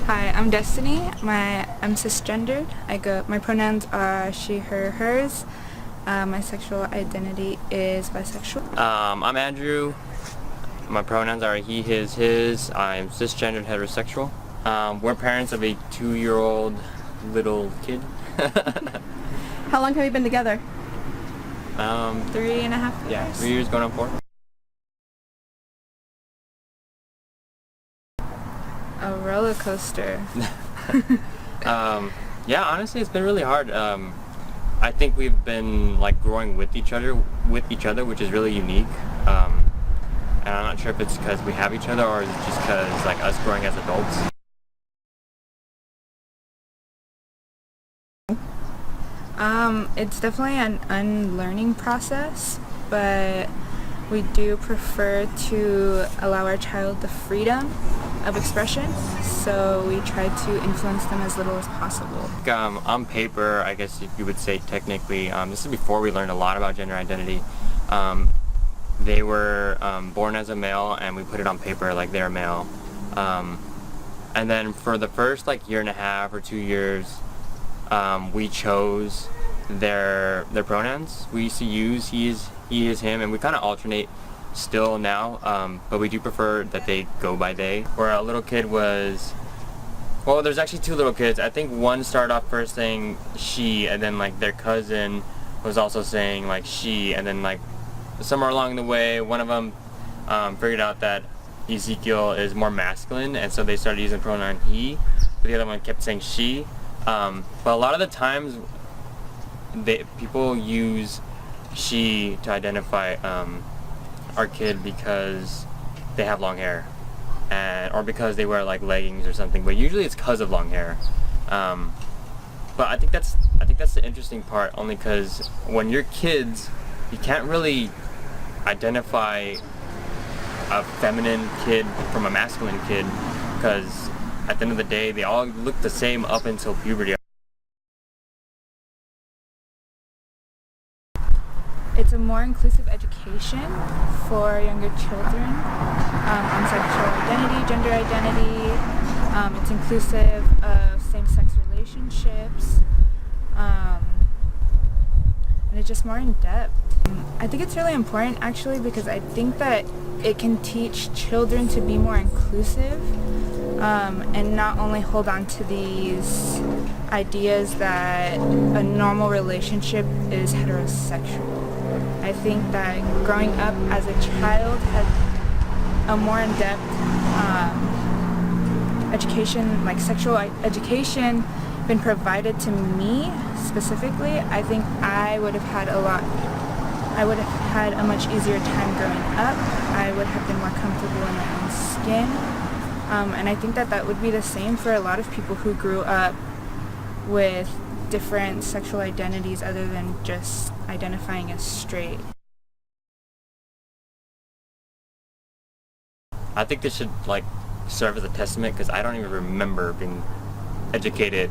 Hi, I'm Destiny. I'm cisgendered. My pronouns are she, her, hers. My sexual identity is bisexual. I'm Andrew. My pronouns are he, his. I'm cisgendered heterosexual. We're parents of a 2-year-old little kid. How long have you been together? 3.5 years. Yeah, 3 years going on 4. A roller coaster. Yeah, honestly, it's been really hard. I think we've been like growing with each other, which is really unique. And I'm not sure if it's because we have each other or is it just because like us growing as adults. It's definitely an unlearning process, but we do prefer to allow our child the freedom of expression, so we try to influence them as little as possible. On paper, I guess if you would say technically, this is before we learned a lot about gender identity. They were born as a male, and we put it on paper like they're male. And then for the first like year and a half or 2 years, we chose their pronouns. We used to use he is, him, and we kind of alternate still now, but we do prefer that they go by they. Where a little kid was, well, there's actually 2 little kids. I think one started off first saying she, and then like their cousin was also saying like she, and then like somewhere along the way one of them figured out that Ezekiel is more masculine, and so they started using the pronoun he, but the other one kept saying she. But a lot of the times people use she to identify our kid because they have long hair, or because they wear like leggings or something, but usually it's because of long hair. But I think that's the interesting part, only because when you're kids you can't really identify a feminine kid from a masculine kid, because at the end of the day they all look the same up until puberty. It's a more inclusive education for younger children on sexual identity, gender identity. It's inclusive of same-sex relationships, and it's just more in depth. I think it's really important actually, because I think that it can teach children to be more inclusive, and not only hold on to these ideas that a normal relationship is heterosexual. I think that growing up as a child has a more in-depth education, like sexual education, been provided to me specifically. I think I would have had a much easier time growing up. I would have been more comfortable in my own skin. And I think that would be the same for a lot of people who grew up with different sexual identities other than just identifying as straight. I think this should like serve as a testament, because I don't even remember being educated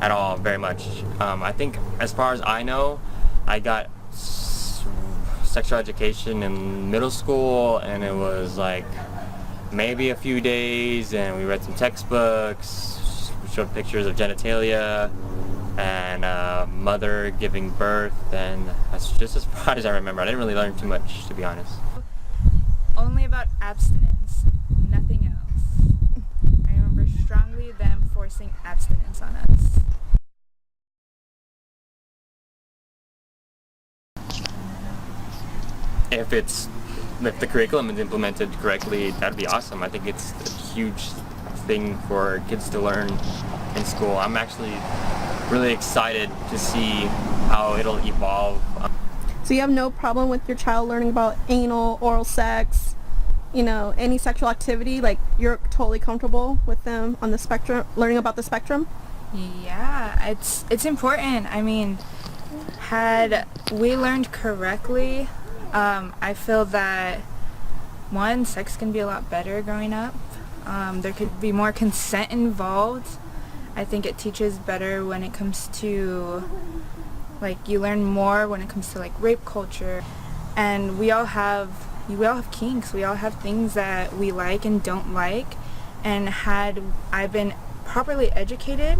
at all very much. I think as far as I know, I got sexual education in middle school, and it was like maybe a few days, and we read some textbooks, showed pictures of genitalia and mother giving birth, and that's just as far as I remember. I didn't really learn too much, to be honest. Only about abstinence, nothing else. I remember strongly them forcing abstinence on us. If the curriculum is implemented correctly, that'd be awesome. I think it's a huge thing for kids to learn in school. I'm actually really excited to see how it'll evolve. So you have no problem with your child learning about anal, oral sex, any sexual activity? Like, you're totally comfortable with them on the spectrum, learning about the spectrum? Yeah, it's important. I mean, had we learned correctly, I feel that, one, sex can be a lot better growing up. There could be more consent involved. I think it teaches better when it comes to, like, you learn more when it comes to like rape culture. And we all have kinks. We all have things that we like and don't like. And had I been properly educated,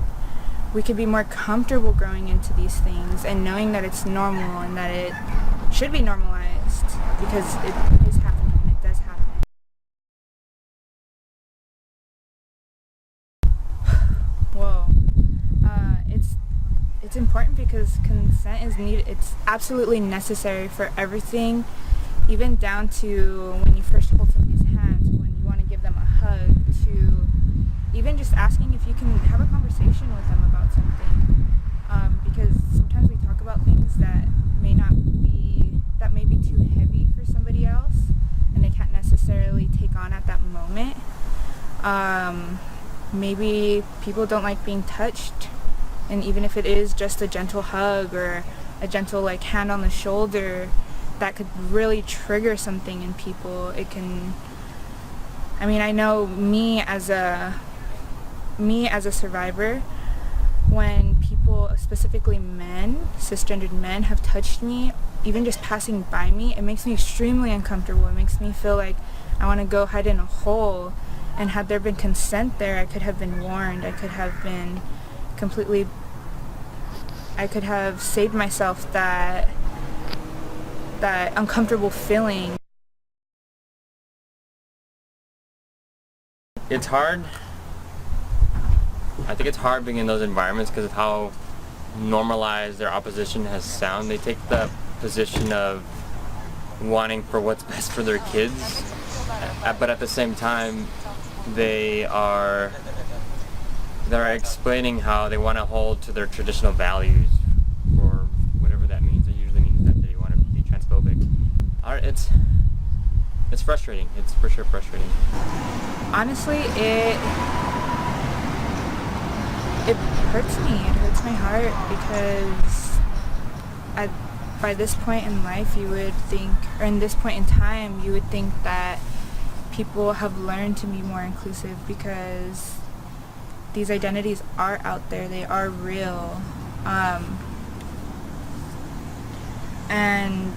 we could be more comfortable growing into these things and knowing that it's normal and that it should be normalized, because it is happening and it does happen. Whoa. It's important because consent is needed. It's absolutely necessary for everything, even down to when you first hold somebody's hand, when you want to give them a hug, to even just asking if you can have a conversation with them about something. Because sometimes we talk about things that may be too heavy for somebody else, and they can't necessarily take on at that moment. Maybe people don't like being touched, and even if it is just a gentle hug or a gentle like hand on the shoulder, that could really trigger something in people. It can, I know me as a survivor, when people, specifically men, cisgendered men, have touched me, even just passing by me, it makes me extremely uncomfortable. It makes me feel like I want to go hide in a hole. And had there been consent there, I could have been warned. I could have saved myself that uncomfortable feeling. It's hard. I think it's hard being in those environments because of how normalized their opposition has sound. They take the position of wanting for what's best for their kids, but at the same time, they're explaining how they want to hold to their traditional values, or whatever that means. It usually means that they want to be transphobic. It's frustrating. It's for sure frustrating. Honestly, it hurts me. It hurts my heart because by this point in life, you would think, or in this point in time, you would think that people have learned to be more inclusive because these identities are out there, they are real. And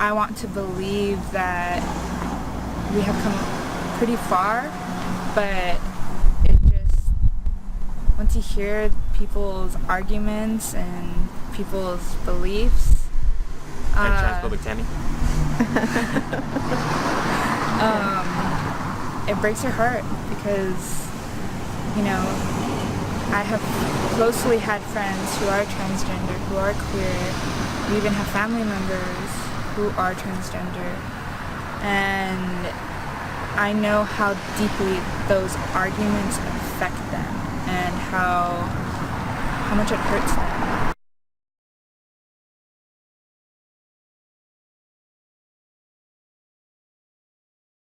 I want to believe that we have come pretty far, but it just, once you hear people's arguments and people's beliefs, Transphobic Tammy? it breaks your heart because, I have closely had friends who are transgender, who are queer. We even have family members who are transgender. And I know how deeply those arguments affect them and how much it hurts them.